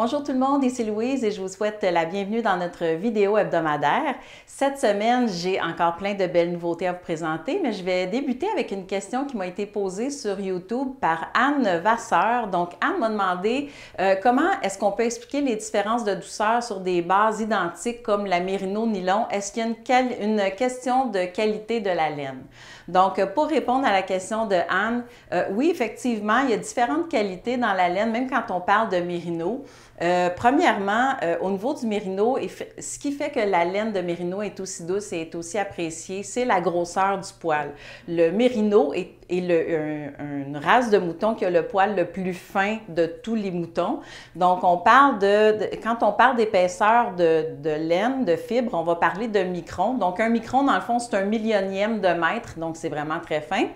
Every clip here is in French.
Bonjour tout le monde, ici Louise et je vous souhaite la bienvenue dans notre vidéo hebdomadaire. Cette semaine, j'ai encore plein de belles nouveautés à vous présenter, mais je vais débuter avec une question qui m'a été posée sur YouTube par Anne Vasseur. Donc, Anne m'a demandé comment est-ce qu'on peut expliquer les différences de douceur sur des bases identiques comme la Mérino nylon. Est-ce qu'il y a une question de qualité de la laine? Donc, pour répondre à la question de Anne, oui, effectivement, il y a différentes qualités dans la laine, même quand on parle de Mérino. Premièrement, au niveau du Mérino, ce qui fait que la laine de Mérino est aussi douce et est aussi appréciée, c'est la grosseur du poil. Le Mérino est une race de mouton qui a le poil le plus fin de tous les moutons. Donc, on parle quand on parle d'épaisseur de laine, de fibre, on va parler de micron. Donc, un micron, dans le fond, c'est un millionième de mètre, donc c'est vraiment très fin.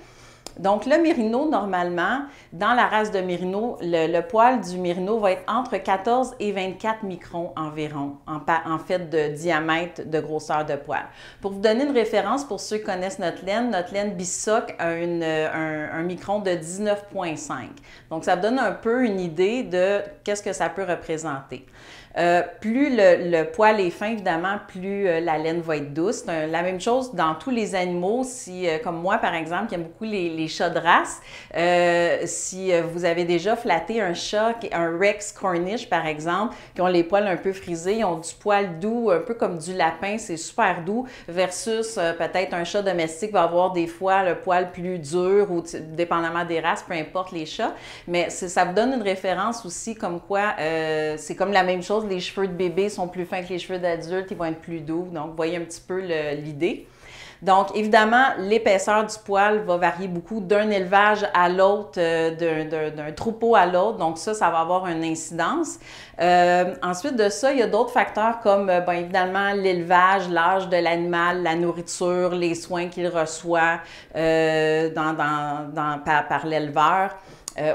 Donc, le Mérino, normalement, dans la race de Mérino, le poil du Mérino va être entre 14 et 24 microns environ, en fait, de diamètre, de grosseur de poil. Pour vous donner une référence, pour ceux qui connaissent notre laine Bisoc a un micron de 19,5. Donc, ça vous donne un peu une idée de qu'est-ce que ça peut représenter. Plus le poil est fin, évidemment, plus la laine va être douce. La même chose dans tous les animaux. Si, comme moi, par exemple, qui aime beaucoup les chats de race, si vous avez déjà flatté un chat, un Rex Cornish, par exemple, qui ont les poils un peu frisés, ils ont du poil doux, un peu comme du lapin, c'est super doux, versus peut-être un chat domestique va avoir des fois le poil plus dur, ou dépendamment des races, peu importe les chats. Mais ça vous donne une référence aussi comme quoi c'est comme la même chose. Les cheveux de bébé sont plus fins que les cheveux d'adulte, ils vont être plus doux. Donc, vous voyez un petit peu l'idée. Donc, évidemment, l'épaisseur du poil va varier beaucoup d'un élevage à l'autre, d'un troupeau à l'autre. Donc, ça va avoir une incidence. Ensuite de ça, il y a d'autres facteurs comme, bien évidemment, l'élevage, l'âge de l'animal, la nourriture, les soins qu'il reçoit par l'éleveur.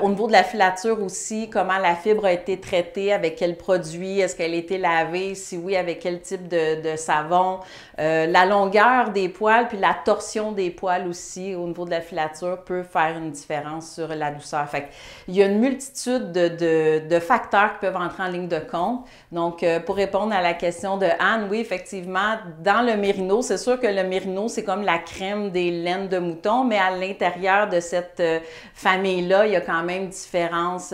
Au niveau de la filature aussi, comment la fibre a été traitée, avec quel produit, est-ce qu'elle a été lavée, si oui, avec quel type de savon, la longueur des poils, puis la torsion des poils aussi au niveau de la filature peut faire une différence sur la douceur. Fait il y a une multitude de facteurs qui peuvent entrer en ligne de compte. Donc, pour répondre à la question de Anne, oui, effectivement, dans le Mérino, c'est sûr que le Mérino, c'est comme la crème des laines de mouton, mais à l'intérieur de cette famille-là, il y a quand même différentes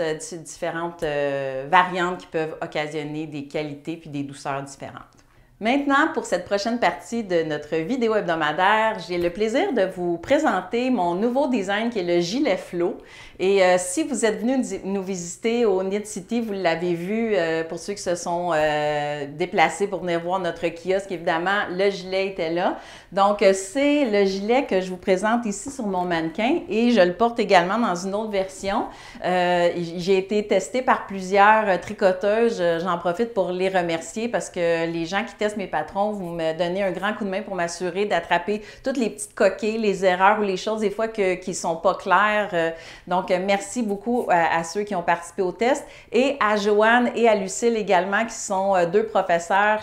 variantes qui peuvent occasionner des qualités puis des douceurs différentes. Maintenant, pour cette prochaine partie de notre vidéo hebdomadaire, j'ai le plaisir de vous présenter mon nouveau design qui est le gilet Flow. Et si vous êtes venu nous visiter au Knit City, vous l'avez vu, pour ceux qui se sont déplacés pour venir voir notre kiosque, évidemment, le gilet était là. Donc, c'est le gilet que je vous présente ici sur mon mannequin et je le porte également dans une autre version. J'ai été testée par plusieurs tricoteuses. J'en profite pour les remercier parce que les gens qui testent mes patrons, vous me donnez un grand coup de main pour m'assurer d'attraper toutes les petites coquilles, les erreurs ou les choses des fois qui ne sont pas claires. Donc, merci beaucoup à ceux qui ont participé au test et à Joanne et à Lucille également qui sont deux professeurs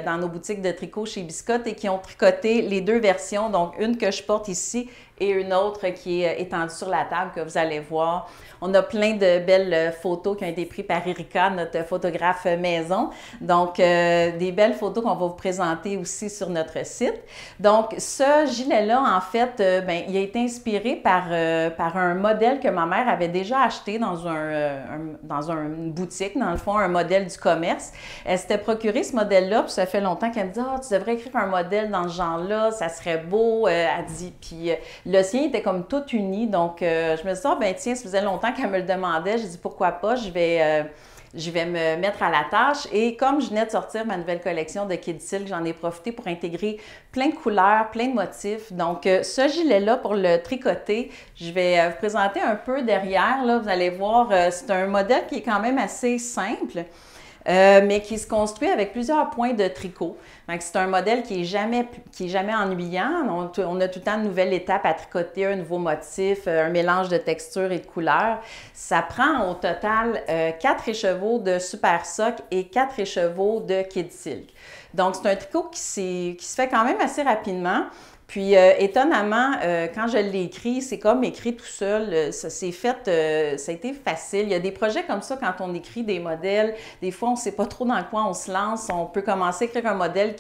dans nos boutiques de tricot chez Biscotte et qui ont tricoté les deux versions, donc une que je porte ici et une autre qui est étendue sur la table que vous allez voir. On a plein de belles photos qui ont été prises par Erika, notre photographe maison. Donc, des belles photos qu'on va vous présenter aussi sur notre site. Donc, ce gilet-là, en fait, il a été inspiré par un modèle que ma mère avait déjà acheté dans une boutique, dans le fond, un modèle du commerce. Elle s'était procuré ce modèle-là, puis ça fait longtemps qu'elle me dit « Ah, tu devrais écrire un modèle dans ce genre-là, ça serait beau. » Elle dit, puis le sien était comme tout uni, donc je me suis dit, ah, ben tiens, ça faisait longtemps qu'elle me le demandait. J'ai dit, pourquoi pas, je vais me mettre à la tâche. Et comme je venais de sortir ma nouvelle collection de Kid Silk, j'en ai profité pour intégrer plein de couleurs, plein de motifs. Donc, ce gilet-là, pour le tricoter, je vais vous présenter un peu derrière. Là, vous allez voir, c'est un modèle qui est quand même assez simple. Mais qui se construit avec plusieurs points de tricot. C'est un modèle qui est jamais ennuyant. On a tout le temps une nouvelle étape à tricoter, un nouveau motif, un mélange de textures et de couleurs. Ça prend au total 4 écheveaux de Super Sock et 4 écheveaux de Kid Silk. Donc, c'est un tricot qui se fait quand même assez rapidement. Puis, étonnamment, quand je l'ai écrit, c'est comme écrit tout seul. Ça s'est fait, ça a été facile. Il y a des projets comme ça, quand on écrit des modèles, des fois, on ne sait pas trop dans quoi on se lance. On peut commencer à écrire un modèle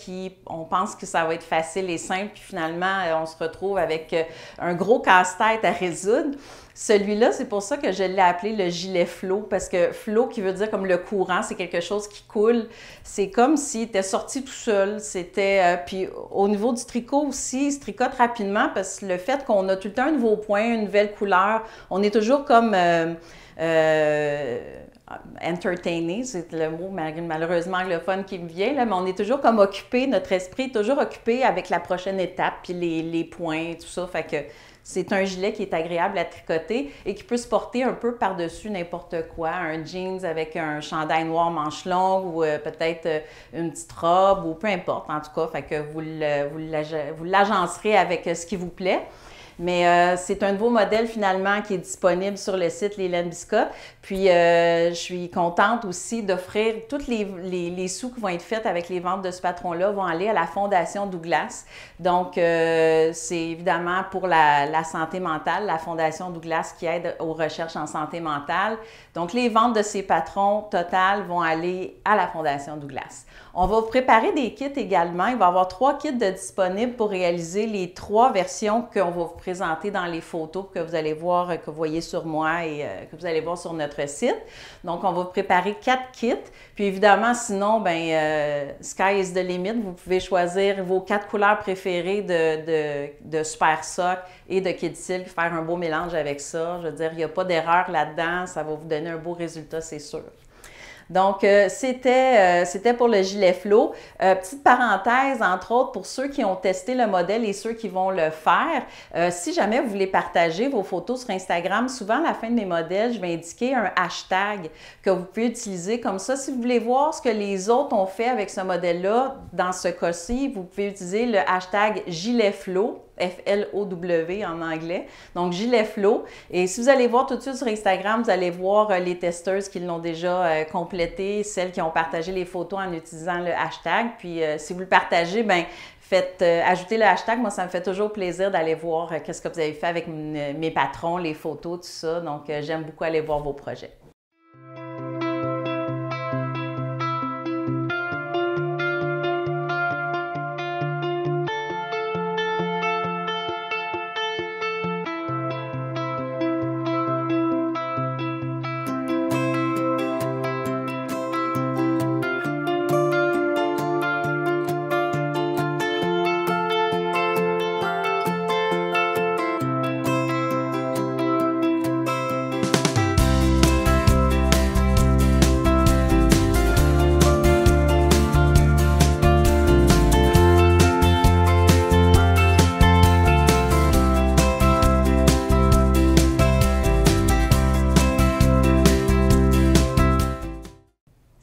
on pense que ça va être facile et simple, puis finalement, on se retrouve avec un gros casse-tête à résoudre. Celui-là, c'est pour ça que je l'ai appelé le gilet flot, parce que flot qui veut dire comme le courant, c'est quelque chose qui coule. C'est comme s'il était sorti tout seul. Puis au niveau du tricot aussi, il se tricote rapidement parce que le fait qu'on a tout le temps un nouveau point, une nouvelle couleur, on est toujours comme entertainé, c'est le mot malheureusement anglophone qui me vient, là, mais on est toujours comme occupé, notre esprit est toujours occupé avec la prochaine étape, puis les points, tout ça, fait que c'est un gilet qui est agréable à tricoter et qui peut se porter un peu par-dessus n'importe quoi, un jeans avec un chandail noir manche longue ou peut-être une petite robe ou peu importe, en tout cas, fait que vous l'agencerez avec ce qui vous plaît. Mais c'est un nouveau modèle finalement qui est disponible sur le site Les Laines Biscotte. Puis je suis contente aussi d'offrir tous les sous qui vont être faits avec les ventes de ce patron-là vont aller à la Fondation Douglas. Donc c'est évidemment pour la santé mentale, la Fondation Douglas qui aide aux recherches en santé mentale. Donc les ventes de ces patrons totales vont aller à la Fondation Douglas. On va vous préparer des kits également. Il va y avoir 3 kits de disponibles pour réaliser les 3 versions qu'on va vous présenter dans les photos que vous allez voir, que vous voyez sur moi et que vous allez voir sur notre site. Donc, on va vous préparer 4 kits. Puis évidemment, sinon, sky is the limit. Vous pouvez choisir vos 4 couleurs préférées de Super Sock et de Kid Silk, faire un beau mélange avec ça. Je veux dire, il n'y a pas d'erreur là-dedans. Ça va vous donner un beau résultat, c'est sûr. Donc, c'était pour le gilet flot. Petite parenthèse, entre autres, pour ceux qui ont testé le modèle et ceux qui vont le faire, si jamais vous voulez partager vos photos sur Instagram, souvent à la fin de mes modèles, je vais indiquer un hashtag que vous pouvez utiliser comme ça. Si vous voulez voir ce que les autres ont fait avec ce modèle-là, dans ce cas-ci, vous pouvez utiliser le hashtag gilet flot. F-L-O-W en anglais, donc gilet flot. Et si vous allez voir tout de suite sur Instagram, vous allez voir les testeuses qui l'ont déjà complété, celles qui ont partagé les photos en utilisant le hashtag. Puis si vous le partagez, ajoutez le hashtag. Moi, ça me fait toujours plaisir d'aller voir qu'est-ce que vous avez fait avec mes patrons, les photos, tout ça. Donc, j'aime beaucoup aller voir vos projets.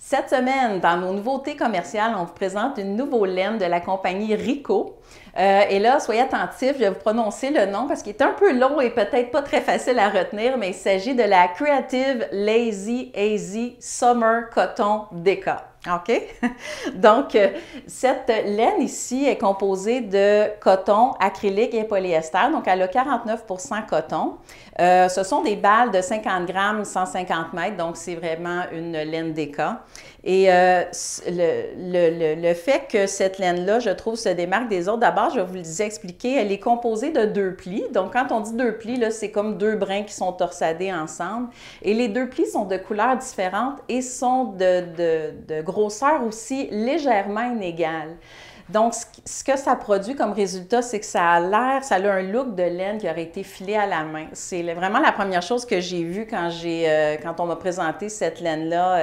Cette semaine, dans nos nouveautés commerciales, on vous présente une nouvelle laine de la compagnie Rico. Et là, soyez attentifs, je vais vous prononcer le nom parce qu'il est un peu long et peut-être pas très facile à retenir, mais il s'agit de la Creative Lazy AZ Summer Cotton Déca. OK? Donc, cette laine ici est composée de coton, acrylique et polyester. Donc, elle a 49% coton. Ce sont des balles de 50 grammes, 150 mètres. Donc, c'est vraiment une laine Déca. Et le fait que cette laine-là, je trouve, se démarque des autres, d'abord, je vais vous les expliquer, elle est composée de 2 plis. Donc, quand on dit 2 plis, là, c'est comme 2 brins qui sont torsadés ensemble. Et les 2 plis sont de couleurs différentes et sont de grosseur aussi légèrement inégale. Donc, ce que ça produit comme résultat, c'est que ça a un look de laine qui aurait été filé à la main. C'est vraiment la première chose que j'ai vue quand on m'a présenté cette laine-là,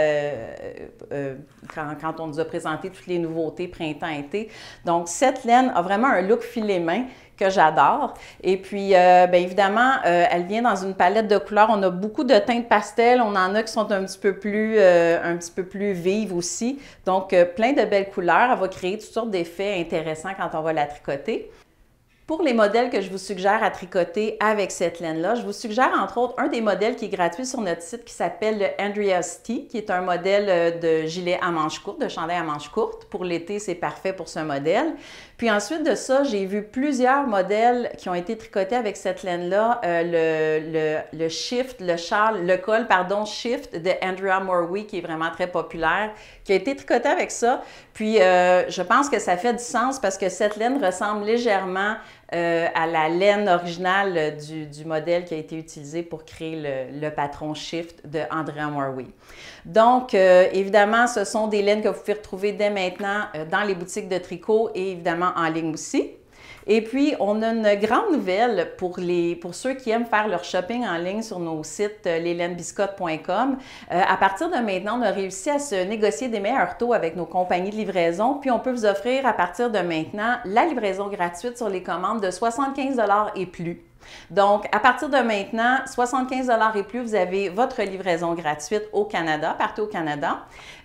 quand on nous a présenté toutes les nouveautés printemps-été. Donc, cette laine a vraiment un look filé-main que j'adore. Et puis, évidemment, elle vient dans une palette de couleurs. On a beaucoup de teintes pastel. On en a qui sont un petit peu plus vives aussi. Donc, plein de belles couleurs. Elle va créer toutes sortes d'effets intéressants quand on va la tricoter. Pour les modèles que je vous suggère à tricoter avec cette laine-là, je vous suggère entre autres un des modèles qui est gratuit sur notre site qui s'appelle le Andrea's Tee, qui est un modèle de gilet à manches courtes, de chandail à manches courtes. Pour l'été, c'est parfait pour ce modèle. Puis ensuite de ça, j'ai vu plusieurs modèles qui ont été tricotés avec cette laine-là, le Shift, le châle, le col, pardon, Shift de Andrea Morwee, qui est vraiment très populaire, qui a été tricoté avec ça. Puis je pense que ça fait du sens parce que cette laine ressemble légèrement à la laine originale du modèle qui a été utilisé pour créer le patron Shift de Andrea Morwee. Donc, évidemment, ce sont des laines que vous pouvez retrouver dès maintenant dans les boutiques de tricot et évidemment en ligne aussi. Et puis, on a une grande nouvelle pour ceux qui aiment faire leur shopping en ligne sur nos sites leslainebiscotte.com. À partir de maintenant, on a réussi à se négocier des meilleurs taux avec nos compagnies de livraison, puis on peut vous offrir à partir de maintenant la livraison gratuite sur les commandes de 75 $ et plus. Donc, à partir de maintenant, 75 $ et plus, vous avez votre livraison gratuite au Canada, partout au Canada.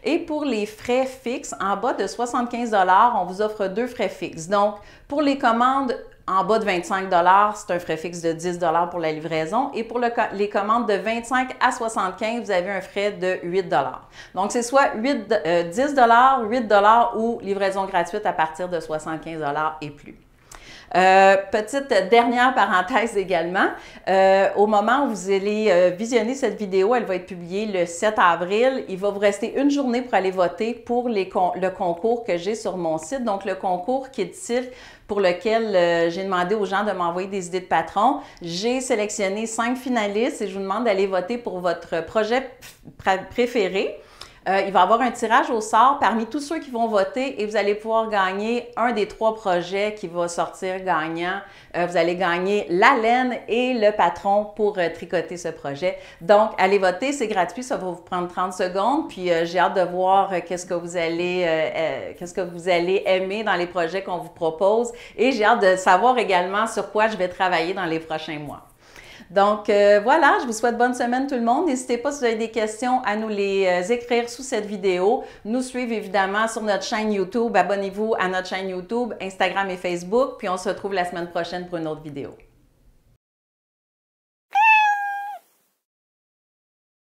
Et pour les frais fixes, en bas de 75 $, on vous offre 2 frais fixes. Donc, pour les commandes en bas de 25 $, c'est un frais fixe de 10 $ pour la livraison. Et pour les commandes de 25 à 75 $, vous avez un frais de 8 $. Donc, c'est soit 10 $, 8 $ ou livraison gratuite à partir de 75 $ et plus. Petite dernière parenthèse également, au moment où vous allez visionner cette vidéo, elle va être publiée le 7 avril. Il va vous rester une journée pour aller voter pour le concours que j'ai sur mon site. Donc, le concours Kid Silk pour lequel j'ai demandé aux gens de m'envoyer des idées de patrons. J'ai sélectionné 5 finalistes et je vous demande d'aller voter pour votre projet préféré. Il va y avoir un tirage au sort parmi tous ceux qui vont voter et vous allez pouvoir gagner un des 3 projets qui va sortir gagnant. Vous allez gagner la laine et le patron pour tricoter ce projet. Donc, allez voter, c'est gratuit, ça va vous prendre 30 secondes. Puis, j'ai hâte de voir qu'est-ce que vous allez aimer dans les projets qu'on vous propose. Et j'ai hâte de savoir également sur quoi je vais travailler dans les prochains mois. Donc, voilà, je vous souhaite bonne semaine tout le monde. N'hésitez pas si vous avez des questions à nous les écrire sous cette vidéo. Nous suivre évidemment sur notre chaîne YouTube. Abonnez-vous à notre chaîne YouTube, Instagram et Facebook. Puis on se retrouve la semaine prochaine pour une autre vidéo.